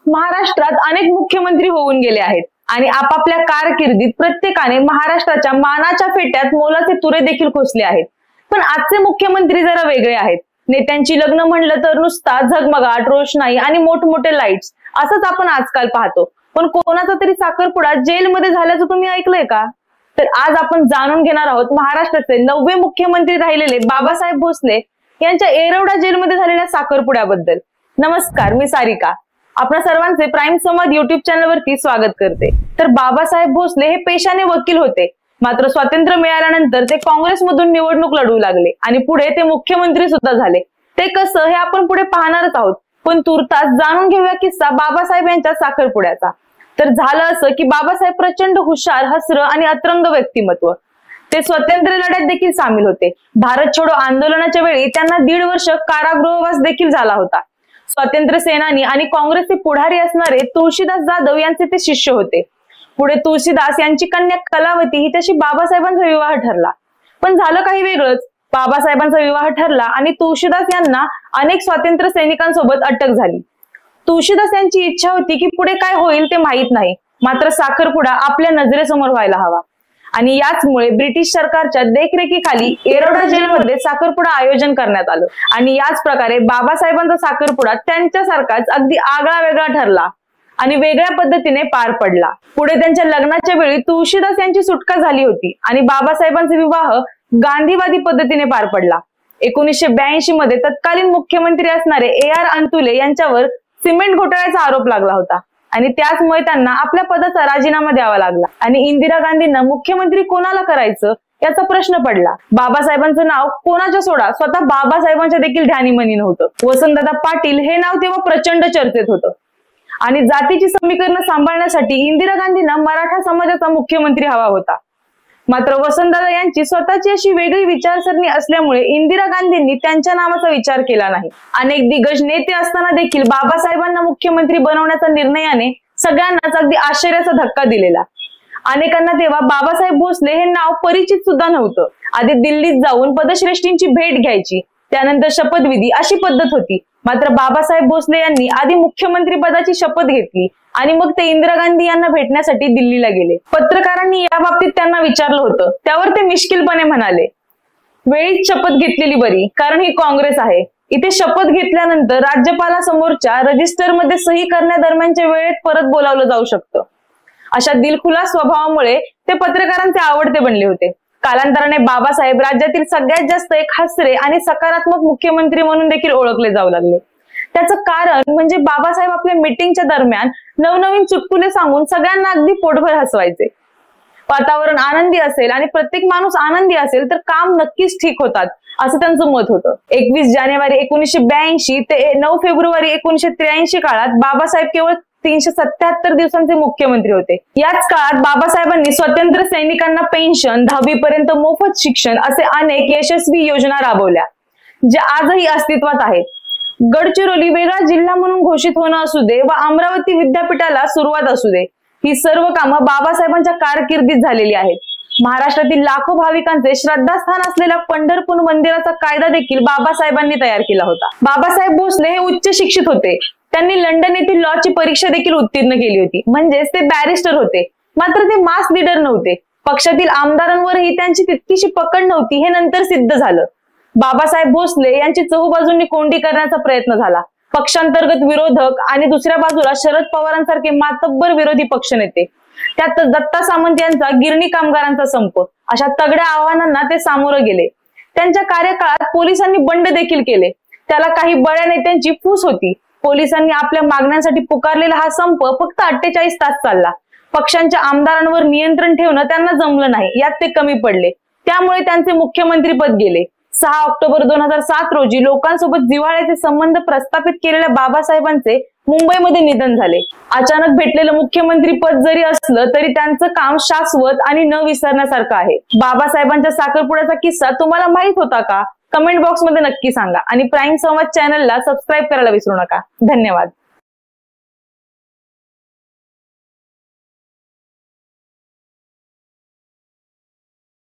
महाराष्ट्रात अनेक मुख्यमंत्री होऊन गेले आहेत आणि आपापल्या कारकिर्दीत प्रत्येकाने महाराष्ट्राच्या मानाच्या फेट्यात मोलाचे तुरे देखील खोसले आहेत। पण आजचे मुख्यमंत्री जरा वेगळे आहेत। नेत्यांची लग्न म्हणलं तर नुसता झगमगाट, रोषणाई आणि मोठमोठे लाईट्स असंच आपण आजकाल पाहतो। पण कोणाचा तरी साखरपुडा जेलमध्ये झाल्याचं तुम्ही ऐकलंय का? तर आज आपण जाणून घेणार आहोत महाराष्ट्राचे 9वे मुख्यमंत्री राहिलेले बाबासाहेब भोसले यांच्या येरवडा जेलमध्ये झालेल्या साखरपुड्याबद्दल। नमस्कार, मी सारिका आपल्या सर्वांचे प्राईम संवाद युट्यूब चॅनलवरती स्वागत करते। तर बाबासाहेब भोसले हे पेशाने वकील होते, मात्र स्वातंत्र्य मिळाल्यानंतर ते काँग्रेसमधून निवडणूक लढवू लागले आणि पुढे ते मुख्यमंत्री सुद्धा झाले। ते कसं हे आपण पुढे पाहणारच आहोत, पण तुर्तास जाणून घेऊया किस्सा बाबासाहेब यांच्या साखरपुड्याचा। तर झालं असं की बाबासाहेब प्रचंड हुशार, हसरं आणि अतरंग व्यक्तिमत्व। ते स्वातंत्र्य लढ्यात देखील सामील होते। भारत छोडो आंदोलनाच्या वेळी त्यांना 1.5 वर्ष कारागृहवास देखील झाला होता। स्वातंत्र्य सेनानी आणि काँग्रेसचे पुढारी असणारे तुळशीदास जाधव यांचे ते शिष्य होते। पुढे तुळशीदास यांची कन्या कलावती हिच्याशी बाबासाहेबांचा विवाह ठरला। पण झालं काही वेगळंच। बाबासाहेबांचा विवाह ठरला आणि तुळशीदास यांना अनेक स्वातंत्र्य सैनिकांसोबत अटक झाली। तुळशीदास यांची इच्छा होती की पुढे काय होईल ते माहित नाही, मात्र साखरपुडा आपल्या नजरेसमोर व्हायला हवा आणि याचमुळे ब्रिटिश सरकारच्या देखरेखीखाली येरवडा जेलमध्ये साखरपुडा आयोजन करण्यात आलं आणि याच प्रकारे बाबासाहेबांचा साखरपुडा त्यांच्यासारखाच अगदी आगळा वेगळा ठरला आणि वेगळ्या पद्धतीने पार पडला। पुढे त्यांच्या लग्नाच्या वेळी तुळशीदास यांची सुटका झाली होती आणि बाबासाहेबांचा विवाह गांधीवादी पद्धतीने पार पडला। 1982 मध्ये तत्कालीन मुख्यमंत्री असणारे AR अंतुले यांच्यावर सिमेंट घोटाळ्याचा आरोप लागला होता आणि त्याचमुळे त्यांना आपल्या पदाचा राजीनामा द्यावा लागला आणि इंदिरा गांधींना मुख्यमंत्री कोणाला करायचं याचा प्रश्न पडला। बाबासाहेबांचं नाव कोणाच्या सोडा, स्वतः बाबासाहेबांच्या देखील ध्यानीमनी नव्हतं। वसंतदादा पाटील हे नाव तेव्हा प्रचंड चर्चेत होतं आणि जातीची समीकरणं सांभाळण्यासाठी इंदिरा गांधींना मराठा समाजाचा मुख्यमंत्री हवा होता। मात्र वसंतदादा यांची स्वतःची अशी वेगळी विचारसरणी असल्यामुळे इंदिरा गांधींनी त्यांच्या नावाचा विचार केला नाही। अनेक दिग्गज नेते असताना देखील बाबासाहेबांना मुख्यमंत्री बनवण्याचा निर्णयाने सगळ्यांनाच अगदी आश्चर्याचा धक्का दिलेला। अनेकांना तेव्हा बाबासाहेब भोसले हे नाव परिचित सुद्धा नव्हतं। आधी दिल्लीत जाऊन पदश्रेष्ठींची भेट घ्यायची, त्यानंतर शपथविधी अशी पद्धत होती। मात्र बाबासाहेब भोसले यांनी आधी मुख्यमंत्री पदाची शपथ घेतली आणि मग ते इंदिरा गांधी यांना भेटण्यासाठी दिल्लीला गेले। पत्रकारांनी या बाबतीत त्यांना विचारलं होतं, त्यावर ते मिश्किलपणे म्हणाले, वेळीच शपथ घेतलेली बरी, कारण ही काँग्रेस आहे। इथे शपथ घेतल्यानंतर राज्यपालासमोरच्या रजिस्टरमध्ये सही करण्यादरम्यानच्या वेळेत परत बोलावलं जाऊ शकतं। अशा दिलखुलास स्वभावामुळे ते पत्रकारांचे आवडते बनले होते। कालांतराने बाबासाहेब राज्यातील सगळ्यात जास्त एक हसरे आणि सकारात्मक मुख्यमंत्री म्हणून देखील ओळखले जाऊ लागले। त्याचं कारण म्हणजे बाबासाहेब आपल्या मीटिंगच्या दरम्यान नवनवीन चुटकुले सांगून सगळ्यांना अगदी पोटभर हसवायचे। वातावरण आनंदी असेल आणि प्रत्येक माणूस आनंदी असेल तर काम नक्कीच ठीक होतात असं त्यांचं मत होतं। 21 जानेवारी 1982 ते 9 फेब्रुवारी 1983 काळात बाबासाहेब केवळ 377 दिवसांचे मुख्यमंत्री होते। याच काळात बाबासाहेबांनी स्वातंत्र्य सैनिकांना पेन्शन, 10वी पर्यंत मोफत शिक्षण असे अनेक यशस्वी योजना राबवल्या, ज्या आजही अस्तित्वात आहेत। गडचिरोली वेगळा जिल्हा म्हणून घोषित होणं असू दे व अमरावती विद्यापीठाला सुरुवात असू दे, ही सर्व कामं बाबासाहेबांच्या कारकिर्दीत झालेली आहेत। महाराष्ट्रातील लाखो भाविकांचे श्रद्धास्थान असलेल्या पंढरपूर मंदिराचा कायदा देखील बाबासाहेबांनी तयार केला होता। बाबासाहेब भोसले हे उच्च शिक्षित होते। त्यांनी लंडन येथील लॉची परीक्षा देखील उत्तीर्ण केली होती, म्हणजेच ते बॅरिस्टर होते। मात्र ते मास लीडर नव्हते। पक्षातील आमदारांवरही त्यांची तितकीशी पकड नव्हती, हे नंतर सिद्ध झालं। बाबासाहेब भोसले यांची चहूबाजूंनी कोंडी करण्याचा प्रयत्न झाला। पक्षांतर्गत विरोधक आणि दुसऱ्या बाजूला शरद पवारांसारखे मातब्बर विरोधी पक्षनेते, त्यात दत्ता सामंत यांचा गिरणी कामगारांचा संप, अशा तगड्या आव्हानांना ते सामोरं गेले। त्यांच्या कार्यकाळात पोलिसांनी बंड देखील केले, त्याला काही बड्या नेत्यांची फूस होती। पोलिसांनी आपल्या मागण्यांसाठी पुकारलेला हा संप फक्त 48 तास चालला। पक्षांच्या आमदारांवर नियंत्रण ठेवणं त्यांना जमलं नाही, यात ते कमी पडले, त्यामुळे त्यांचे मुख्यमंत्रीपद गेले। 6 ऑक्टोबर 2007 रोजी लोकांसोबत जिव्हाळ्याचे संबंध प्रस्थापित केलेल्या बाबासाहेबांचे मुंबईमध्ये निधन झाले। अचानक भेटलेलं मुख्यमंत्री पद जरी असलं तरी त्यांचं काम शाश्वत आणि न विसरण्यासारखं आहे। बाबासाहेबांच्या साखरपुड्याचा किस्सा तुम्हाला माहित होता का? कमेंट बॉक्स मध्ये नक्की सांगा आणि प्राईम संवाद चॅनलला सबस्क्राईब करायला विसरू नका। धन्यवाद।